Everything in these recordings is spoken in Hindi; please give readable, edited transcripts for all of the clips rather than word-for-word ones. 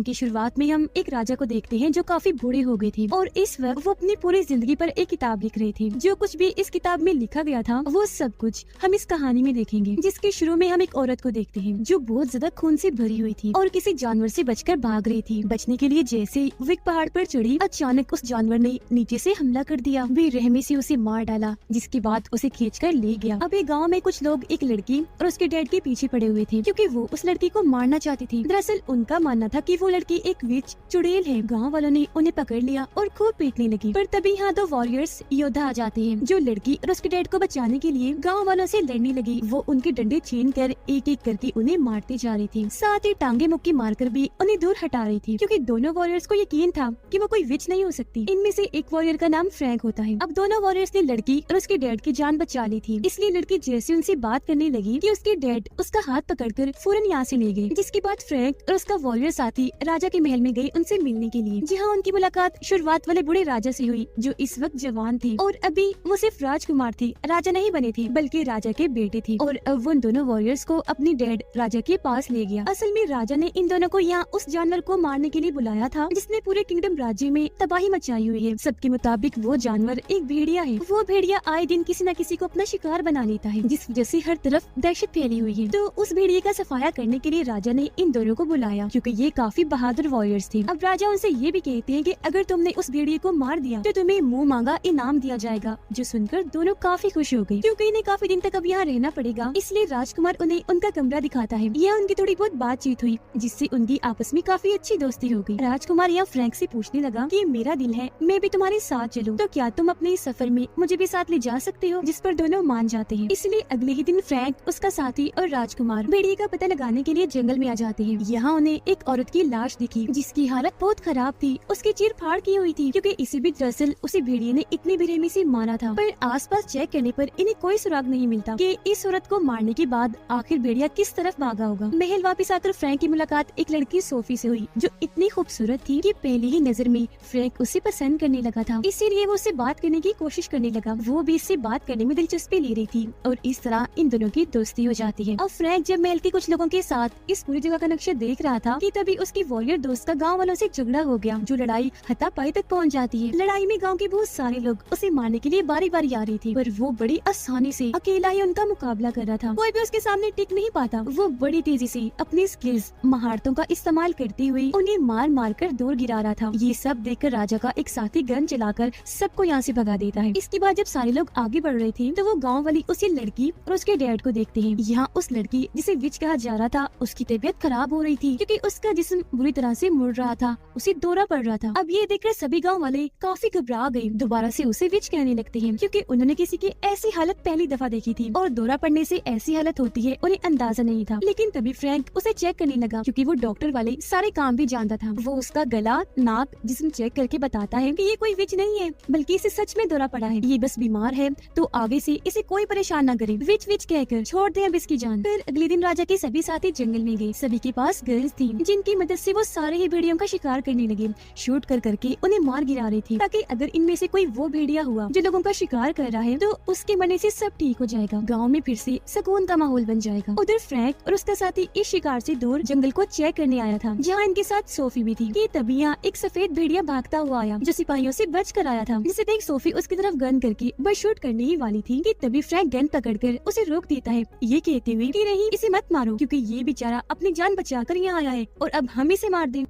फिल्म की शुरुआत में हम एक राजा को देखते हैं जो काफी बूढ़े हो गए थे और इस वक्त वो अपनी पूरी जिंदगी पर एक किताब लिख रहे थे। जो कुछ भी इस किताब में लिखा गया था वो सब कुछ हम इस कहानी में देखेंगे, जिसके शुरू में हम एक औरत को देखते हैं जो बहुत ज्यादा खून से भरी हुई थी और किसी जानवर से बचकर भाग रही थी। बचने के लिए जैसे वो एक पहाड़ पर चढ़ी, अचानक उस जानवर ने नीचे से हमला कर दिया, बेरहमी से उसे मार डाला, जिसके बाद उसे खींचकर ले गया। अब एक गाँव में कुछ लोग एक लड़की और उसके डैड के पीछे पड़े हुए थे क्योंकि वो उस लड़की को मारना चाहती थी। दरअसल उनका मानना था कि वो लड़की एक विच चुड़ैल है। गांव वालों ने उन्हें पकड़ लिया और खूब पीटने लगी, पर तभी यहाँ दो वॉरियर्स योद्धा आ जाते हैं जो लड़की और उसके डैड को बचाने के लिए गांव वालों से लड़ने लगी। वो उनके डंडे छीन कर एक एक करके उन्हें मारते जा रही थी, साथ ही टांगे मुक्की मारकर भी उन्हें दूर हटा रही थी क्योंकि दोनों वॉरियर्स को यकीन था कि वो कोई विच नहीं हो सकती। इनमें से एक वॉरियर का नाम फ्रैंक होता है। अब दोनों वॉरियर्स ने लड़की और उसके डैड की जान बचा ली थी, इसलिए लड़की जैसे उनसे बात करने लगी कि उसके डैड उसका हाथ पकड़कर फौरन यहाँ से ले गए। जिसके बाद फ्रैंक और उसका वॉरियर साथी राजा के महल में गए उनसे मिलने के लिए, जहाँ उनकी मुलाकात शुरुआत वाले बूढ़े राजा से हुई जो इस वक्त जवान थे और अभी वो सिर्फ राजकुमार थे, राजा नहीं बने थे बल्कि राजा के बेटे थे। और अब वो उन दोनों वॉरियर्स को अपनी डैड राजा के पास ले गया। असल में राजा ने इन दोनों को यहाँ उस जानवर को मारने के लिए बुलाया था जिसने पूरे किंगडम राज्य में तबाही मचाई हुई है। सबके मुताबिक वो जानवर एक भेड़िया है। वो भेड़िया आए दिन किसी न किसी को अपना शिकार बना लेता है, जिस वजह से हर तरफ दहशत फैली हुई है। तो उस भेड़िए का सफाया करने के लिए राजा ने इन दोनों को बुलाया क्योंकि ये काफी बहादुर वॉरियर्स थे। अब राजा उनसे ये भी कहते हैं कि अगर तुमने उस भेड़िए को मार दिया तो तुम्हें मुंह मांगा इनाम दिया जाएगा। जो सुनकर दोनों काफी खुश हो गए क्योंकि इन्हें काफी दिन तक अब यहाँ रहना पड़ेगा, इसलिए राजकुमार उन्हें उनका कमरा दिखाता है। यह उनकी थोड़ी बहुत बातचीत हुई जिससे उनकी आपस में काफी अच्छी दोस्ती हो गई। राजकुमार यहाँ फ्रैंक से पूछने लगा कि मेरा दिल है मैं भी तुम्हारे साथ चलूं, तो क्या तुम अपने इस सफर में मुझे भी साथ ले जा सकते हो? जिस पर दोनों मान जाते हैं। इसलिए अगले ही दिन फ्रैंक, उसका साथी और राजकुमार भेड़िए का पता लगाने के लिए जंगल में आ जाते हैं। यहाँ उन्हें एक औरत की लाश दिखी जिसकी हालत बहुत खराब थी, उसकी चीर फाड़ की हुई थी क्योंकि इसे भी दरअसल उसी भेड़िए ने इतनी बेरहमी से मारा था। पर आसपास चेक करने पर इन्हें कोई सुराग नहीं मिलता कि इस औरत को मारने के बाद आखिर भेड़िया किस तरफ भागा होगा। महल वापस आकर फ्रैंक की मुलाकात एक लड़की सोफी से हुई जो इतनी खूबसूरत थी कि पहली ही नजर में फ्रैंक उसे पसंद करने लगा था, इसीलिए वो उससे बात करने की कोशिश करने लगा। वो भी इससे बात करने में दिलचस्पी ले रही थी और इस तरह इन दोनों की दोस्ती हो जाती है। अब फ्रैंक जब महल के कुछ लोगों के साथ इस पूरी जगह का नक्शा देख रहा था कि तभी उसकी वॉरियर दोस्त का गांव वालों से झगड़ा हो गया, जो लड़ाई हाथापाई तक पहुंच जाती है। लड़ाई में गांव के बहुत सारे लोग उसे मारने के लिए बारी बारी आ रही थी, पर वो बड़ी आसानी से अकेला ही उनका मुकाबला कर रहा था। कोई भी उसके सामने टिक नहीं पाता। वो बड़ी तेजी से अपनी स्किल्स, महारतों का इस्तेमाल करते हुए उन्हें मार मार कर दूर गिरा रहा था। ये सब देखकर राजा का एक साथी गन चलाकर सबको यहाँ से भगा देता है। इसके बाद जब सारे लोग आगे बढ़ रहे थे तो वो गाँव वाली उसी लड़की और उसके डैड को देखते हैं। यहाँ उस लड़की जिसे विच कहा जा रहा था उसकी तबीयत खराब हो रही थी क्योंकि उसका जिस्म बुरी तरह से मुड़ रहा था, उसे दौरा पड़ रहा था। अब ये देखकर सभी गाँव वाले काफी घबरा गए, दोबारा से उसे विच कहने लगते हैं क्योंकि उन्होंने किसी की ऐसी हालत पहली दफा देखी थी और दौरा पड़ने से ऐसी हालत होती है उन्हें अंदाजा नहीं था। लेकिन तभी फ्रैंक उसे चेक करने लगा क्योंकि वो डॉक्टर वाले सारे काम भी जानता था। वो उसका गला, नाक, जिस्म चेक करके बताता है कि ये कोई विच नहीं है बल्कि इसे सच में दौरा पड़ा है, ये बस बीमार है, तो आगे से इसे कोई परेशान न करे। विच विच कहकर छोड़ दे अब इसकी जान। फिर अगले दिन राजा के सभी साथी जंगल में गए। सभी के पास गन्स थी जिनकी मदद से वो सारे ही भेड़ियों का शिकार करने लगे। शूट कर करके उन्हें मार गिरा रही थी ताकि अगर इनमें से कोई वो भेड़िया हुआ जो लोगों का शिकार कर रहा है तो उसके मरने से सब ठीक हो जाएगा, गाँव में फिर से सुकून का माहौल बन जाएगा। उधर फ्रैंक और उसका साथी इस शिकार से दूर जंगल को चेक करने आया था जहाँ इनके साथ सोफी भी थी कि तभी यहाँ एक सफेद भेड़िया भागता हुआ आया जो सिपाहियों से बच कर आया था, जिसे देख सोफी उसकी तरफ गन करके बस शूट करने ही वाली थी कि तभी फ्रैंक गन पकड़कर उसे रोक देता है, ये कहते हुए कि नहीं, इसे मत मारो क्योंकि ये बेचारा अपनी जान बचाकर यहाँ आया है और अब हम इसे मार दें।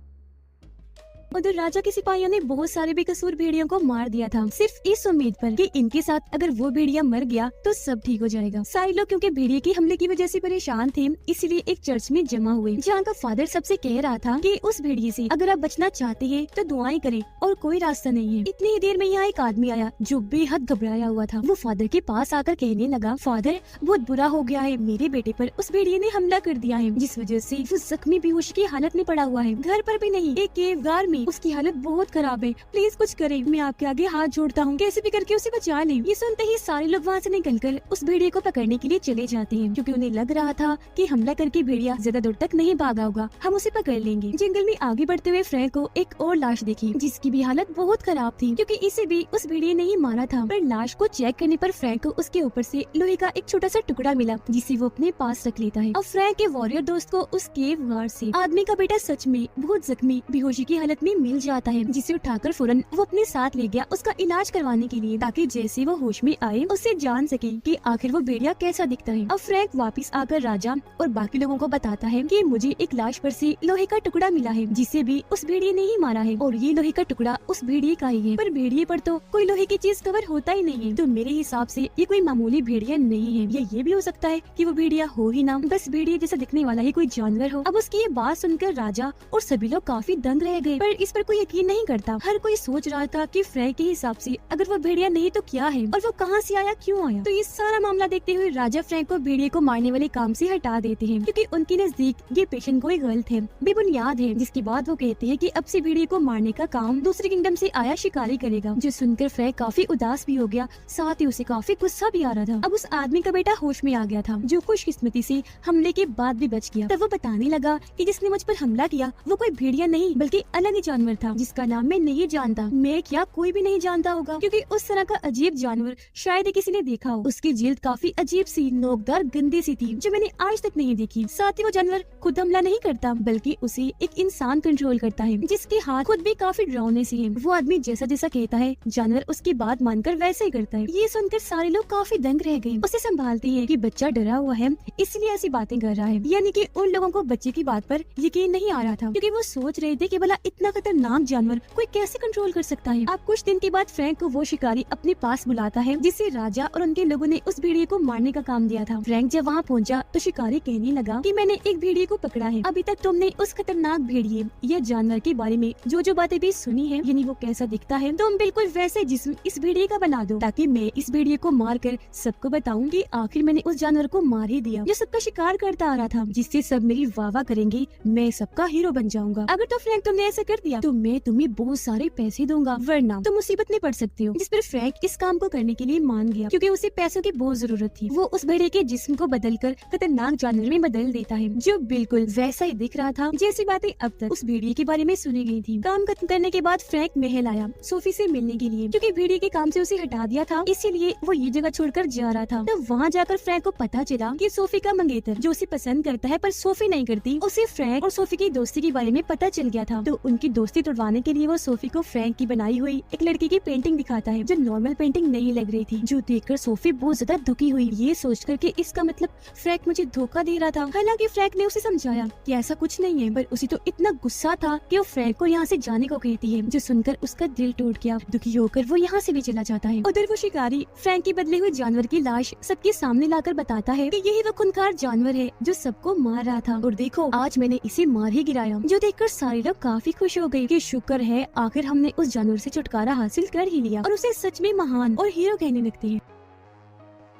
उधर राजा के सिपाहियों ने बहुत सारे बेकसूर भेड़ियों को मार दिया था सिर्फ इस उम्मीद पर कि इनके साथ अगर वो भेड़िया मर गया तो सब ठीक हो जाएगा। सारे लोग क्योंकि भेड़िए के हमले की वजह से परेशान थे, इसलिए एक चर्च में जमा हुए जहाँ का फादर सबसे कह रहा था कि उस भेड़िए से अगर आप बचना चाहते हैं तो दुआएं करें और कोई रास्ता नहीं है। इतनी ही देर में यहाँ एक आदमी आया जो बेहद घबराया हुआ था। वो फादर के पास आकर कहने लगा, फादर बहुत बुरा हो गया है, मेरे बेटे पर उस भेड़िए ने हमला कर दिया है जिस वजह से वो जख्मी बेहोश की हालत में पड़ा हुआ है। घर पर भी नहीं, एक केवगार में नहीं, उसकी हालत बहुत खराब है, प्लीज कुछ करे, मैं आपके आगे हाथ जोड़ता हूँ, कैसे भी करके उसे बचा ले। ये सुनते ही सारे लोग वहाँ से निकलकर उस भेड़िए को पकड़ने के लिए चले जाते हैं, क्योंकि उन्हें लग रहा था कि हमला करके भेड़िया ज्यादा दूर तक नहीं भागा होगा, हम उसे पकड़ लेंगे। जंगल में आगे बढ़ते हुए फ्रैंक को एक और लाश देखी, जिसकी भी हालत बहुत खराब थी, क्योंकि इसे भी उस भेड़िए ने ही मारा था। पर लाश को चेक करने पर फ्रैंक को उसके ऊपर से लोहे का एक छोटा सा टुकड़ा मिला, जिसे वो अपने पास रख लेता है। अब फ्रैंक के वॉरियर दोस्त को उस केव गार्ड से आदमी का बेटा सच में बहुत जख्मी बेहोशी की हालत में मिल जाता है, जिसे उठाकर फौरन वो अपने साथ ले गया उसका इलाज करवाने के लिए, ताकि जैसे वो होश में आए उससे जान सके कि आखिर वो भेड़िया कैसा दिखता है। अब फ्रैंक वापस आकर राजा और बाकी लोगों को बताता है कि मुझे एक लाश पर से लोहे का टुकड़ा मिला है, जिसे भी उस भेड़िए ने ही मारा है, और ये लोहे का टुकड़ा उस भेड़िए का ही है। पर भेड़िए पर तो कोई लोहे की चीज कवर होता ही नहीं है, तो मेरे हिसाब से ये कोई मामूली भेड़िया नहीं है, या ये भी हो सकता है कि वो भेड़िया हो ही ना, बस भेड़िए जैसा दिखने वाला ही कोई जानवर हो। अब उसकी ये बात सुनकर राजा और सभी लोग काफी दंग रह गए, पर इस पर कोई यकीन नहीं करता। हर कोई सोच रहा था कि फ्रैंक के हिसाब से अगर वो भेड़िया नहीं तो क्या है, और वो कहाँ से आया, क्यों आया। तो ये सारा मामला देखते हुए राजा फ्रैंक को भेड़िए को मारने वाले काम से हटा देते हैं, क्योंकि उनके नजदीक ये पेशेंट कोई गलत है, बेबुनियाद है। जिसके बाद वो कहते हैं कि अब से भेड़िए को मारने का काम दूसरे किंगडम से आया शिकारी करेगा। जो सुनकर फ्रैंक काफी उदास भी हो गया, साथ ही उसे काफी गुस्सा भी आ रहा था। अब उस आदमी का बेटा होश में आ गया था, जो खुशकिस्मती से हमले के बाद भी बच गया। तब वो बताने लगा कि जिसने मुझ पर हमला किया वो कोई भेड़िया नहीं बल्कि अलग ही जानवर था, जिसका नाम मैं नहीं जानता। मैं क्या कोई भी नहीं जानता होगा, क्योंकि उस तरह का अजीब जानवर शायद ही किसी ने देखा हो। उसकी जिल्द काफी अजीब सी नोकदार गंदी सी थी, जो मैंने आज तक नहीं देखी। साथ ही वो जानवर खुद हमला नहीं करता, बल्कि उसे एक इंसान कंट्रोल करता है, जिसके हाथ खुद भी काफी डरावने से है। वो आदमी जैसा जैसा कहता है जानवर उसकी बात मानकर वैसे ही करता है। ये सुनकर सारे लोग काफी दंग रह गए। उसे संभालते हैं कि बच्चा डरा हुआ है इसलिए ऐसी बातें कर रहा है, यानी कि उन लोगों को बच्चे की बात पर यकीन नहीं आ रहा था, क्योंकि वो सोच रहे थे कि भला इतना खतरनाक जानवर कोई कैसे कंट्रोल कर सकता है। अब कुछ दिन के बाद फ्रैंक को वो शिकारी अपने पास बुलाता है, जिसे राजा और उनके लोगों ने उस भेड़िए को मारने का काम दिया था। फ्रैंक जब वहाँ पहुँचा तो शिकारी कहने लगा कि मैंने एक भेड़िए को पकड़ा है। अभी तक तुमने उस खतरनाक भेड़िए या जानवर के बारे में जो बातें भी सुनी है, यानी वो कैसा दिखता है, तुम बिल्कुल वैसे जिस्म इस भेड़िए का बना दो, ताकि मैं इस भेड़िए को मार कर सबको बताऊं कि आखिर मैंने उस जानवर को मार ही दिया, जो सबका शिकार करता आ रहा था, जिससे सब मेरी वाह करेंगे, मैं सबका हीरो बन जाऊंगा। अगर तो फ्रैंक तुमने ऐसा कर दिया तो मैं तुम्हें बहुत सारे पैसे दूंगा, वरना तुम मुसीबत में पड़ सकती हो। जिस पर फ्रैंक इस काम को करने के लिए मान गया, क्योंकि उसे पैसों की बहुत जरूरत थी। वो उस भेड़िए के जिस्म को बदलकर खतरनाक जानवर में बदल देता है, जो बिल्कुल वैसा ही दिख रहा था जैसी बातें अब तक उस भेड़िए के बारे में सुनी गई थी। काम खत्म करने के बाद फ्रैंक महल आया सोफी से मिलने के लिए, क्योंकि भेड़िए के काम से उसे हटा दिया था, इसीलिए वो ये जगह छोड़कर जा रहा था। तब वहाँ जाकर फ्रैंक को पता चला कि सोफी का मंगेतर जो उसे पसंद करता है पर सोफी नहीं करती, उसे फ्रैंक और सोफी की दोस्ती के बारे में पता चल गया था। तो उनकी दोस्ती तोड़वाने के लिए वो सोफी को फ्रैंक की बनाई हुई एक लड़की की पेंटिंग दिखाता है, जो नॉर्मल पेंटिंग नहीं लग रही थी, जो देखकर सोफी बहुत ज्यादा दुखी हुई, ये सोचकर कि इसका मतलब फ्रैंक मुझे धोखा दे रहा था। हालांकि फ्रैंक ने उसे समझाया कि ऐसा कुछ नहीं है, पर उसे तो इतना गुस्सा था कि वो फ्रैंक को यहाँ से जाने को कहती है, जो सुनकर उसका दिल टूट गया। दुखी होकर वो यहाँ से भी चला जाता है। उधर वो शिकारी फ्रैंक के बदले हुए जानवर की लाश सबके सामने लाकर बताता है कि यही वो खूंखार जानवर है जो सबको मार रहा था, और देखो आज मैंने इसे मार ही गिराया। जो देखकर सारे लोग काफी खुश हो गए कि शुक्र है आखिर हमने उस जानवर से छुटकारा हासिल कर ही लिया, और उसे सच में महान और हीरो कहने लगते हैं।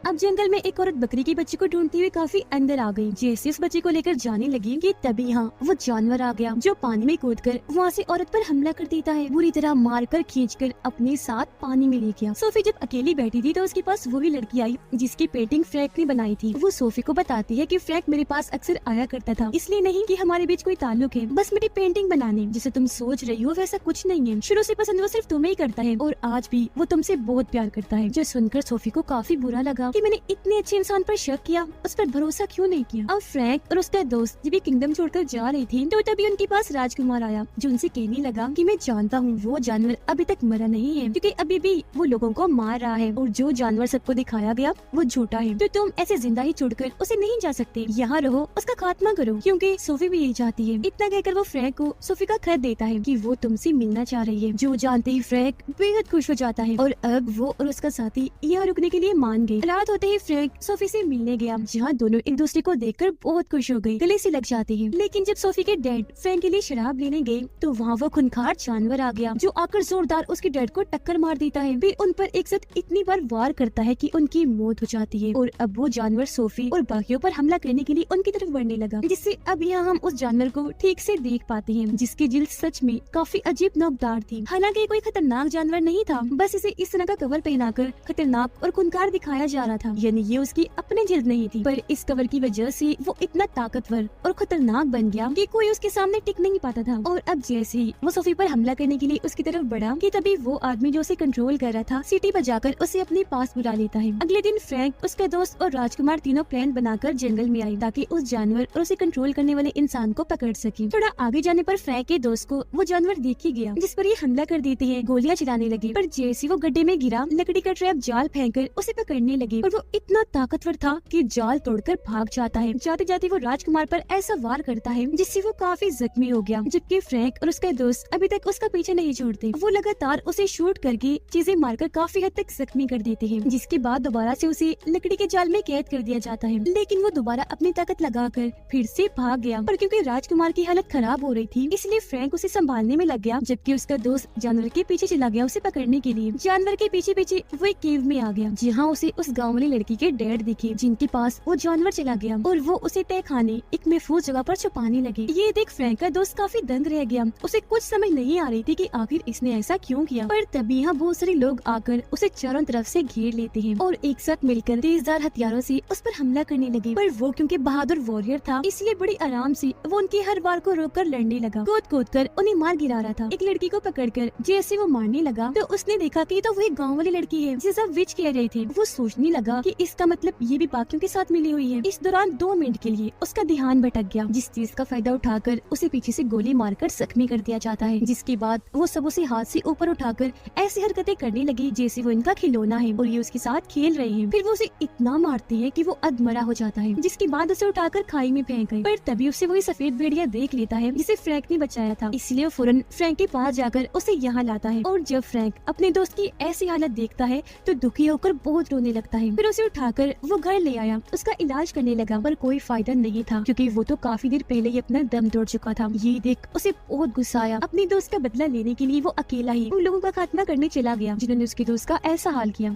अब जंगल में एक औरत बकरी के बच्चे को ढूंढती हुई काफी अंदर आ गई। जैसे उस बच्चे को लेकर जाने लगी कि तभी यहाँ वो जानवर आ गया, जो पानी में कूदकर वहाँ से औरत पर हमला कर देता है, बुरी तरह मारकर खींचकर अपने साथ पानी में ले गया। सोफी जब अकेली बैठी थी तो उसके पास वही लड़की आई जिसकी पेंटिंग फ्रैंक ने बनाई थी। वो सोफी को बताती है कि फ्रैंक मेरे पास अक्सर आया करता था, इसलिए नहीं कि हमारे बीच कोई ताल्लुक है, बस मेरी पेंटिंग बनाने। जिसे तुम सोच रही हो वैसा कुछ नहीं है, शुरू से पसंद वो सिर्फ तुम्हें ही करता है, और आज भी वो तुमसे बहुत प्यार करता है। जो सुनकर सोफी को काफी बुरा लगा कि मैंने इतने अच्छे इंसान पर शक किया, उस पर भरोसा क्यों नहीं किया। अब फ्रैंक और उसका दोस्त जब ये किंगडम छोड़कर जा रही थी तो तभी उनके पास राजकुमार आया, जो उनसे कहने लगा कि मैं जानता हूँ वो जानवर अभी तक मरा नहीं है, क्योंकि अभी भी वो लोगों को मार रहा है, और जो जानवर सबको दिखाया गया वो झूठा है, तो तुम ऐसे जिंदा ही छोड़कर उसे नहीं जा सकते, यहाँ रहो, उसका खात्मा करो, क्योंकि सोफी भी यही चाहती है। इतना कहकर वो फ्रैंक को सोफी का खत देता है कि वो तुमसे मिलना चाह रही है, जो जानते ही फ्रैंक बेहद खुश हो जाता है, और अब वो और उसका साथी यहाँ रुकने के लिए मान गए। रात रात होते ही फ्रैंक सोफी से मिलने गया, जहाँ दोनों एक दूसरे को देखकर बहुत खुश हो गए, गले से लग जाते हैं। लेकिन जब सोफी के डैड फ्रैंक के लिए शराब लेने गए तो वहाँ वो खूंखार जानवर आ गया, जो आकर जोरदार उसके डैड को टक्कर मार देता है। वे उन पर एक साथ इतनी बार वार करता है कि उनकी मौत हो जाती है और अब वो जानवर सोफी और बाकियों पर हमला करने के लिए उनकी तरफ बढ़ने लगा, जिससे अब यहाँ हम उस जानवर को ठीक से देख पाते हैं, जिसकी जिल्द सच में काफी अजीब नोकदार थी। हालांकि कोई खतरनाक जानवर नहीं था, बस इसे इस तरह का कवर पहनाकर खतरनाक और खूंखार दिखाया जा रहा था, यानी ये उसकी अपनी जिल्द नहीं थी, पर इस कवर की वजह से वो इतना ताकतवर और खतरनाक बन गया कि कोई उसके सामने टिक नहीं पाता था। और अब जैसे ही वो सोफी पर हमला करने के लिए उसकी तरफ बढ़ा कि तभी वो आदमी जो उसे कंट्रोल कर रहा था सीटी बजाकर उसे अपने पास बुला लेता है। अगले दिन फ्रैंक, उसका दोस्त और राजकुमार तीनों प्लान बनाकर जंगल में आए ताकि उस जानवर और उसे कंट्रोल करने वाले इंसान को पकड़ सके। थोड़ा आगे जाने पर फ्रैंक के दोस्त को वो जानवर देख ही गया, जिस पर ये हमला कर देते हैं, गोलियां चलाने लगे। पर जैसे वो गड्ढे में गिरा, लकड़ी का ट्रैप जाल फेंककर उसे पकड़ने लगे और वो इतना ताकतवर था कि जाल तोड़कर भाग जाता है। जाते जाते वो राजकुमार पर ऐसा वार करता है जिससे वो काफी जख्मी हो गया, जबकि फ्रैंक और उसका दोस्त अभी तक उसका पीछे नहीं छोड़ते। वो लगातार उसे शूट करके चीजें मारकर काफी हद तक जख्मी कर देते हैं, जिसके बाद दोबारा से उसे लकड़ी के जाल में कैद कर दिया जाता है। लेकिन वो दोबारा अपनी ताकत लगाकर फिर से भाग गया, पर क्योंकि राजकुमार की हालत खराब हो रही थी इसलिए फ्रैंक उसे संभालने में लग गया, जबकि उसका दोस्त जानवर के पीछे चला गया उसे पकड़ने के लिए। जानवर के पीछे पीछे वो एक केव में आ गया, जहाँ उसे उस गाँव वाली लड़की के डैड दिखे, जिनके पास वो जानवर चला गया और वो उसे तय खाने एक महफूज जगह पर छुपाने लगे। ये देख फ्रैंक का दोस्त काफी दंग रह गया, उसे कुछ समझ नहीं आ रही थी कि आखिर इसने ऐसा क्यों किया। पर तभी यहाँ बहुत सारे लोग आकर उसे चारों तरफ से घेर लेते हैं और एक साथ मिलकर तेजधार हथियारों से उस पर हमला करने लगे। पर वो क्योंकि बहादुर वॉरियर था इसलिए बड़ी आराम से वो उनकी हर बार को रोककर लड़ने लगा, कूद कूद कर उन्हें मार गिरा रहा था। एक लड़की को पकड़कर जैसे वो मारने लगा तो उसने देखा कि तो वही गाँव वाली लड़की है जिसे सब विच कह रहे थे। वो सोचने लगा कि इसका मतलब ये भी बाकियों के साथ मिली हुई है। इस दौरान 2 मिनट के लिए उसका ध्यान भटक गया, जिस चीज का फायदा उठाकर उसे पीछे से गोली मारकर जख्मी कर दिया जाता है, जिसके बाद वो सब उसे हाथ से ऊपर उठाकर ऐसी हरकतें करने लगी जैसे वो इनका खिलौना है और ये उसके साथ खेल रहे हैं। फिर वो उसे इतना मारते हैं कि वो अधमरा हो जाता है, जिसके बाद उसे उठाकर खाई में फेंक गए। पर तभी उसे वही सफेद भेड़िया देख लेता है जिसे फ्रैंक ने बचाया था, इसलिए फौरन फ्रैंक के पास जाकर उसे यहाँ लाता है। और जब फ्रैंक अपने दोस्त की ऐसी हालत देखता है तो दुखी होकर बहुत रोने लगता है। फिर उसे उठाकर वो घर ले आया, उसका इलाज करने लगा, पर कोई फायदा नहीं था क्योंकि वो तो काफी देर पहले ही अपना दम तोड़ चुका था। ये देख उसे बहुत गुस्सा आया। अपने दोस्त का बदला लेने के लिए वो अकेला ही उन लोगों का खात्मा करने चला गया जिन्होंने उसके दोस्त का ऐसा हाल किया।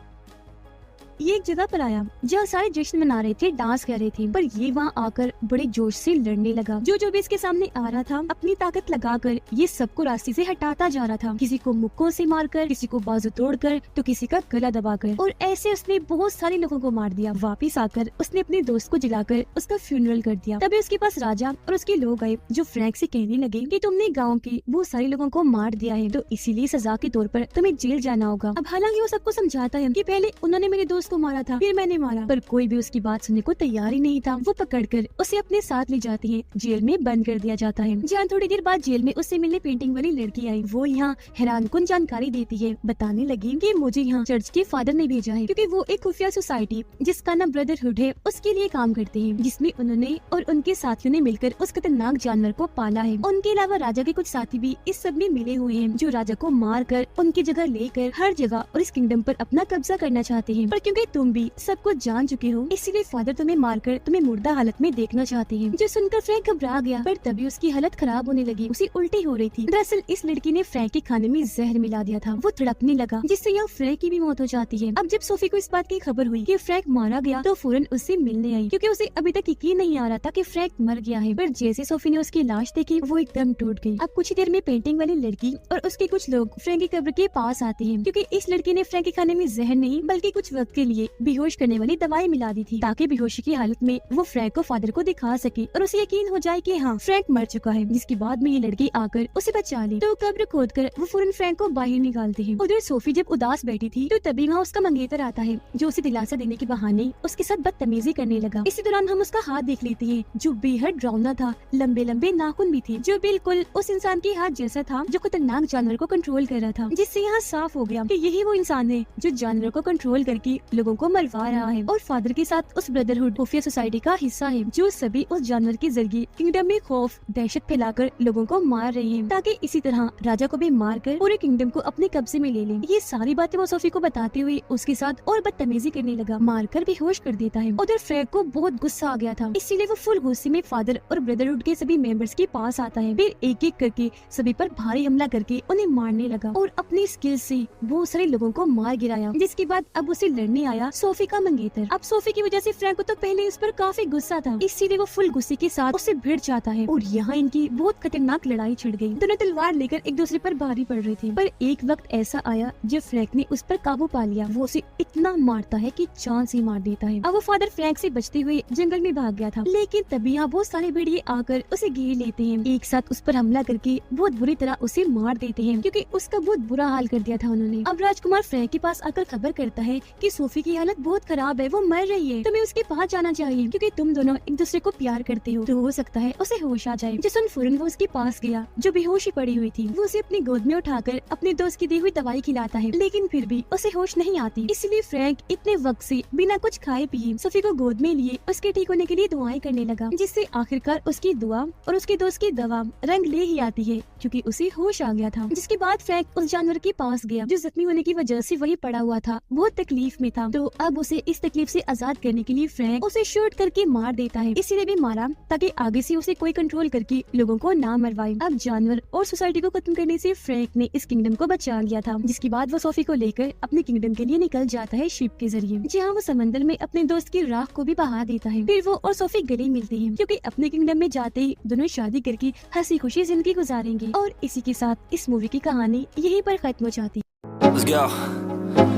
ये एक जगह पर आया जहाँ सारे जश्न मना रहे थे, डांस कर रहे थे, पर ये वहाँ आकर बड़े जोश से लड़ने लगा। जो भी इसके सामने आ रहा था अपनी ताकत लगाकर ये सबको रास्ते से हटाता जा रहा था, किसी को मुक्कों से मारकर, किसी को बाजू तोड़कर, तो किसी का गला दबाकर, और ऐसे उसने बहुत सारे लोगों को मार दिया। वापिस आकर उसने अपने दोस्त को जलाकर उसका फ्यूनरल कर दिया। तभी उसके पास राजा और उसके लोग आए जो फ्रैंक से कहने लगे कि तुमने गाँव के बहुत सारे लोगों को मार दिया है, तो इसीलिए सजा के तौर पर तुम्हें जेल जाना होगा। अब हालांकि वो सबको समझाता है कि पहले उन्होंने मेरे दोस्त को मारा था, फिर मैंने मारा, पर कोई भी उसकी बात सुनने को तैयार ही नहीं था। वो पकड़कर उसे अपने साथ ले जाती है, जेल में बंद कर दिया जाता है। जहाँ थोड़ी देर बाद जेल में उससे मिलने पेंटिंग वाली लड़की आई। वो यहाँ हैरानकुन जानकारी देती है, बताने लगी कि मुझे यहाँ चर्च के फादर ने भेजा है क्योंकि वो एक खुफिया सोसाइटी जिसका नाम ब्रदरहुड है उसके लिए काम करते हैं, जिसमें उन्होंने और उनके साथियों ने मिलकर उस खतरनाक जानवर को पाला है। उनके अलावा राजा के कुछ साथी भी इस सब में मिले हुए हैं जो राजा को मार कर उनकी जगह लेकर हर जगह और इस किंगडम पर अपना कब्जा करना चाहते हैं। पर क्योंकि तुम भी सब कुछ जान चुके हो इसलिए फादर तुम्हें मारकर तुम्हें मुर्दा हालत में देखना चाहते हैं। जो सुनकर फ्रैंक घबरा गया, पर तभी उसकी हालत खराब होने लगी, उसे उल्टी हो रही थी। दरअसल इस लड़की ने फ्रैंक के खाने में जहर मिला दिया था। वो तड़पने लगा जिससे यहाँ फ्रैंक की भी मौत हो जाती है। अब जब सोफी को इस बात की खबर हुई कि फ्रैंक मारा गया तो फौरन उससे मिलने आई क्योंकि उसे अभी तक यकीन नहीं आ रहा था कि फ्रैंक मर गया है। पर जैसे सोफी ने उसकी लाश देखी वो एकदम टूट गई। अब कुछ ही देर में पेंटिंग वाली लड़की और उसके कुछ लोग फ्रैंक की कब्र के पास आते हैं क्योंकि इस लड़की ने फ्रैंक के खाने में जहर नहीं बल्कि कुछ वक्त के लिए बेहोश करने वाली दवाई मिला दी थी ताकि बेहोशी की हालत में वो फ्रैंक को फादर को दिखा सके और उसे यकीन हो जाए कि हाँ फ्रैंक मर चुका है। जिसके बाद में ये लड़की आकर उसे बचा ली तो कब्र खोद कर वो फौरन फ्रैंक को बाहर निकालते हैं। उधर सोफी जब उदास बैठी थी तो तभी वहाँ उसका मंगेतर आता है जो उसे दिलासा देने के बहाने उसके साथ बदतमीजी करने लगा। इसी दौरान हम उसका हाथ देख लेते हैं जो बेहद डरावना था, लंबे लंबे नाखून भी थे जो बिल्कुल उस इंसान के हाथ जैसा था जो खतरनाक जानवर को कंट्रोल कर रहा था। जिससे यहाँ साफ हो गया कि यही वो इंसान है जो जानवर को कंट्रोल करके लोगों को मरवा रहा है और फादर के साथ उस ब्रदरहुड खुफिया सोसाइटी का हिस्सा है जो सभी उस जानवर के जरिए किंगडम में खौफ दहशत फैलाकर लोगों को मार रहे हैं ताकि इसी तरह राजा को भी मारकर पूरे किंगडम को अपने कब्जे में ले लें। ये सारी बातें वो सोफी को बताते हुए उसके साथ और बदतमीजी करने लगा, मारकर बेहोश कर देता है। उधर फ्रैंक को बहुत गुस्सा आ गया था, इसीलिए वो फुल गुस्से में फादर और ब्रदरहुड के सभी मेंबर्स के पास आता है। फिर एक एक करके सभी पर भारी हमला करके उन्हें मारने लगा और अपनी स्किल से बहुत सारे लोगों को मार गिराया। जिसके बाद अब उसे लड़ने आया सोफी का मंगेतर। अब सोफी की वजह से फ्रैंक को तो पहले उस पर काफी गुस्सा था, इसीलिए वो फुल गुस्से के साथ उससे भिड़ जाता है और यहाँ इनकी बहुत खतरनाक लड़ाई छिड़ गई। दोनों तलवार लेकर एक दूसरे पर भारी पड़ रहे थे, पर एक वक्त ऐसा आया जब फ्रैंक ने उस पर काबू पा लिया। वो उसे इतना मारता है कि जान से मार देता है। अब वो फादर फ्रैंक से बचते हुए जंगल में भाग गया था, लेकिन तभी यहाँ बहुत सारे भेड़िए आकर उसे घेर लेते हैं, एक साथ उस पर हमला करके बहुत बुरी तरह उसे मार देते हैं क्योंकि उसका बहुत बुरा हाल कर दिया था उन्होंने। अब राजकुमार फ्रैंक के पास आकर खबर करता है कि सोफी की हालत बहुत खराब है, वो मर रही है, तुम्हें उसके पास जाना चाहिए क्योंकि तुम दोनों एक दूसरे को प्यार करते हो, तो हो सकता है उसे होश आ जाए। जिसन फौरन वो उसके पास गया जो बेहोश ही पड़ी हुई थी। वो उसे अपनी गोद में उठाकर अपने दोस्त की दी हुई दवाई खिलाता है, लेकिन फिर भी उसे होश नहीं आती। इसलिए फ्रैंक इतने वक्त से बिना कुछ खाए पिए सोफी को गोद में लिए उसके ठीक होने के लिए दुआएं करने लगा, जिससे आखिरकार उसकी दुआ और उसके दोस्त की दवा रंग ले ही आती है क्योंकि उसे होश आ गया था। जिसके बाद फ्रैंक उस जानवर के पास गया जो जख्मी होने की वजह से वही पड़ा हुआ था, बहुत तकलीफ में था। तो अब उसे इस तकलीफ से आजाद करने के लिए फ्रैंक उसे शूट करके मार देता है, इसीलिए भी मारा ताकि आगे से उसे कोई कंट्रोल करके लोगों को ना मरवाए। अब जानवर और सोसाइटी को खत्म करने से फ्रैंक ने इस किंगडम को बचा लिया था। जिसके बाद वो सोफी को लेकर अपने किंगडम के लिए निकल जाता है शिप के जरिए, जहाँ वो समंदर में अपने दोस्त की राख को भी बहा देता है। फिर वो और सोफी गले मिलते हैं क्योंकि अपने किंगडम में जाते ही दोनों शादी करके हंसी खुशी जिंदगी गुजारेंगे। और इसी के साथ इस मूवी की कहानी यहीं पर खत्म हो जाती है। Let's go.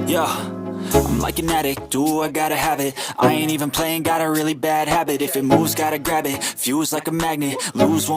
Yeah. I'm like an addict, do I gotta have it. I ain't even playing, got a really bad habit. If it moves, gotta grab it. Fuse like a magnet, lose one.